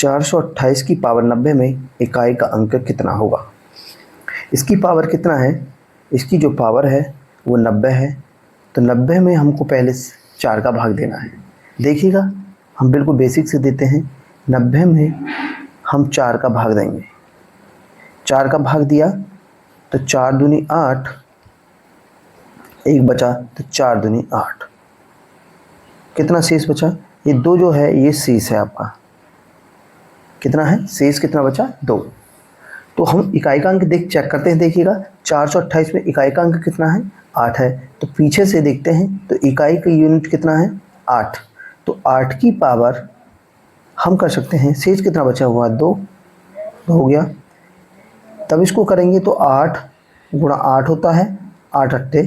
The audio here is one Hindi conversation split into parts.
428 की पावर 90 में इकाई का अंक कितना होगा। इसकी पावर कितना है, इसकी जो पावर है वो 90 है, तो 90 में हमको पहले 4 का भाग देना है। देखिएगा हम बिल्कुल बेसिक से देते हैं, 90 में हम 4 का भाग देंगे। 4 का भाग दिया तो 4 दूनी 8, एक बचा तो 4 दूनी 8, कितना शेष बचा, ये 2 जो है ये शेष है आपका, कितना है शेष, कितना बचा 2। तो हम इकाई का अंक चेक करते हैं। देखिएगा 428 में इकाई का अंक कितना है 8 है, तो पीछे से देखते हैं तो इकाई का यूनिट कितना है 8, तो 8 की पावर हम कर सकते हैं, शेष कितना बचा हुआ 2 हो गया। तब इसको करेंगे तो 8 गुणा 8 होता है, 8 अट्ठे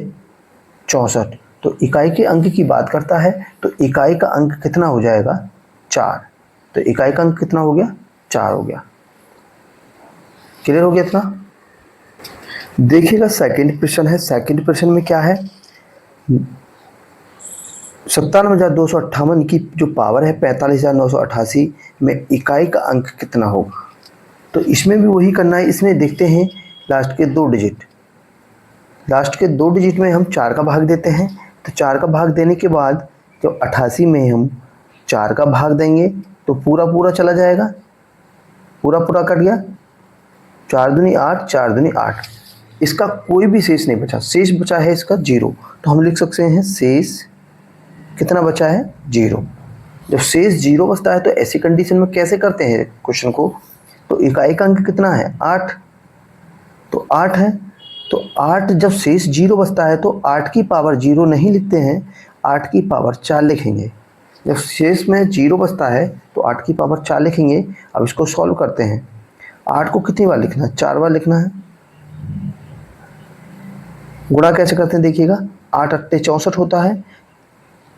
64, तो इकाई के अंक की बात करता है, तो इकाई का अंक कितना हो जाएगा 4, तो इकाई का अंक कितना हो गया 4 हो गया। क्लियर हो गया इतना। देखिएगा सेकंड प्रश्न है, सेकंड प्रश्न में क्या है, 97,258 की जो पावर है 45,988 में इकाई का अंक कितना होगा। तो इसमें भी वही करना है, इसमें देखते हैं लास्ट के 2 डिजिट, लास्ट के 2 डिजिट में हम 4 का भाग देते हैं, तो 4 का भाग देने के बाद जब 88 में हम 4 का भाग देंगे तो पूरा पूरा चला जाएगा, पूरा पूरा कट गया, 4 दूनी 8, 4 दूनी 8, इसका कोई भी शेष नहीं बचा, शेष बचा है इसका 0, तो हम लिख सकते हैं शेष कितना बचा है 0। जब शेष 0 बचता है तो ऐसी कंडीशन में कैसे करते हैं क्वेश्चन को, तो इकाई का अंक कितना है 8, तो 8 है, तो 8 जब शेष 0 बचता है तो 8 की पावर 0 नहीं लिखते हैं, 8 की पावर 4 लिखेंगे। जब शेष में 0 बचता है तो 8 की पावर 4 लिखेंगे। अब इसको सॉल्व करते हैं, 8 को कितनी बार लिखना है 4 बार लिखना है। गुणा कैसे करते हैं देखिएगा, 8 अट्ठे 64 होता है,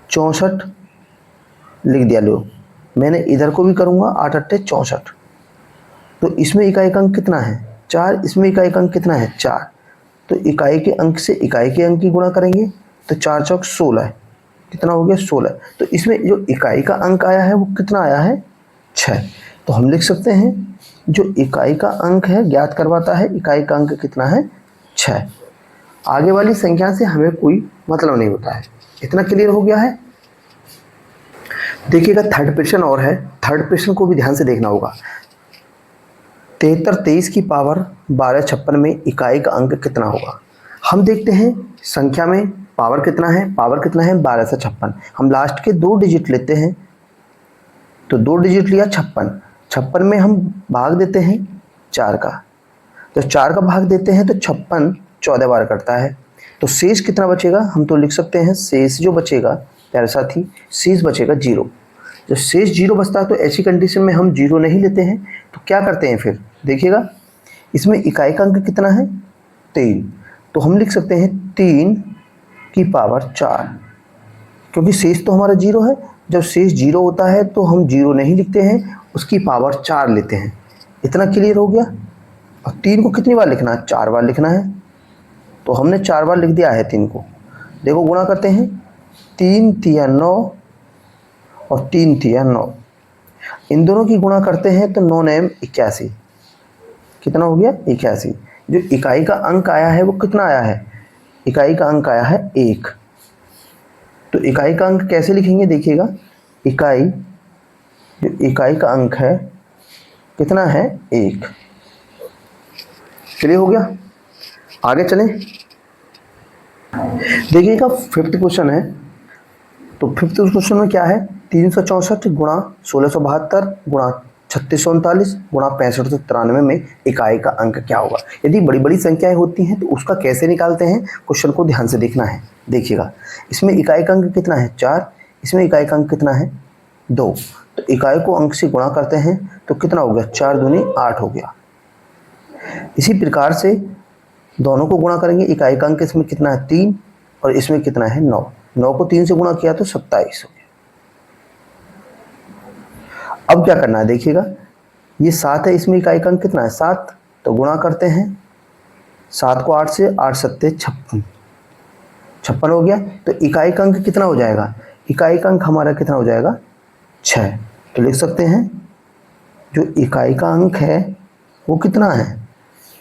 64 लिख दिया, लो मैंने इधर को भी करूँगा 8 अट्ठे 64, तो इसमें इकाई का अंक कितना है 4, इसमें इकाई का अंक कितना है 4, तो इकाई के अंक से इकाई के अंक की गुणा करेंगे तो 4 चौक 16, कितना हो गया 16, तो इसमें जो इकाई का अंक आया है वो कितना आया है 6, तो हम लिख सकते हैं जो इकाई का अंक है ज्ञात करवाता है, इकाई का अंक कितना है 6। आगे वाली संख्या से हमें कोई मतलब नहीं होता है। इतना क्लियर हो गया है। देखिएगा थर्ड प्रश्न और है, थर्ड प्रश्न को भी ध्यान से देखना होगा। 7323 की पावर 1256 में इकाई का अंक कितना होगा। हम देखते हैं संख्या में पावर कितना है, पावर कितना है 1256, हम लास्ट के 2 डिजिट लेते हैं, तो 2 डिजिट लिया 56, 56 में हम भाग देते हैं 4 का, तो 4 का भाग देते हैं तो 56 14 बार करता है, तो शेष कितना बचेगा, हम तो लिख सकते हैं शेष जो बचेगा प्यारे साथी, शेष बचेगा 0। जब शेष 0 बचता है तो ऐसी कंडीशन में हम 0 नहीं लेते हैं, तो क्या करते हैं फिर देखिएगा, इसमें इकाई का अंक कितना है 3, तो हम लिख सकते हैं 3 की पावर 4, क्योंकि शेष तो हमारा 0 है, जब शेष 0 होता है तो हम 0 नहीं लिखते हैं, उसकी पावर 4 लेते हैं। इतना क्लियर हो गया। और 3 को कितनी बार लिखना है 4 बार लिखना है, तो हमने 4 बार लिख दिया है 3 को। देखो गुणा करते हैं, 3 तिया 9 और 3 तिया 9, इन दोनों की गुणा करते हैं तो 9 9 81, कितना हो गया 81। जो इकाई का अंक आया है वो कितना आया है, इकाई का अंक आया है 1, तो इकाई का अंक कैसे लिखेंगे देखिएगा, इकाई जो इकाई का अंक है कितना है 1। क्लियर हो गया। आगे चलें, देखिएगा फिफ्थ क्वेश्चन है, तो फिफ्थ क्वेश्चन में क्या है, 364 गुणा 1672 गुणा 3639 गुणा 6593 में इकाई का अंक क्या होगा। यदि बड़ी बड़ी संख्याएं होती हैं तो उसका कैसे निकालते हैं, क्वेश्चन को ध्यान से देखना है। देखिएगा इसमें इकाई का अंक कितना है 4, इसमें इकाई का अंक कितना है 2, तो इकाई को अंक से गुणा करते हैं तो कितना हो गया 4 दूनी 8 हो गया। इसी प्रकार से दोनों को गुणा करेंगे, इकाई का अंक इसमें कितना है 3 और इसमें कितना है 9, 9 को 3 से गुणा किया तो 27 हो गया। अब क्या करना है देखिएगा, ये 7 है, इसमें इकाई का अंक कितना है 7, तो गुणा करते हैं 7 को 8 से, 8 सत्ते 56, 56 हो गया। तो इकाई का अंक कितना हो जाएगा, इकाई का अंक हमारा कितना हो जाएगा 6, तो लिख सकते हैं जो इकाई का अंक है वो कितना है,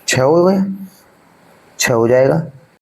6 हो गया, 6 हो जाएगा।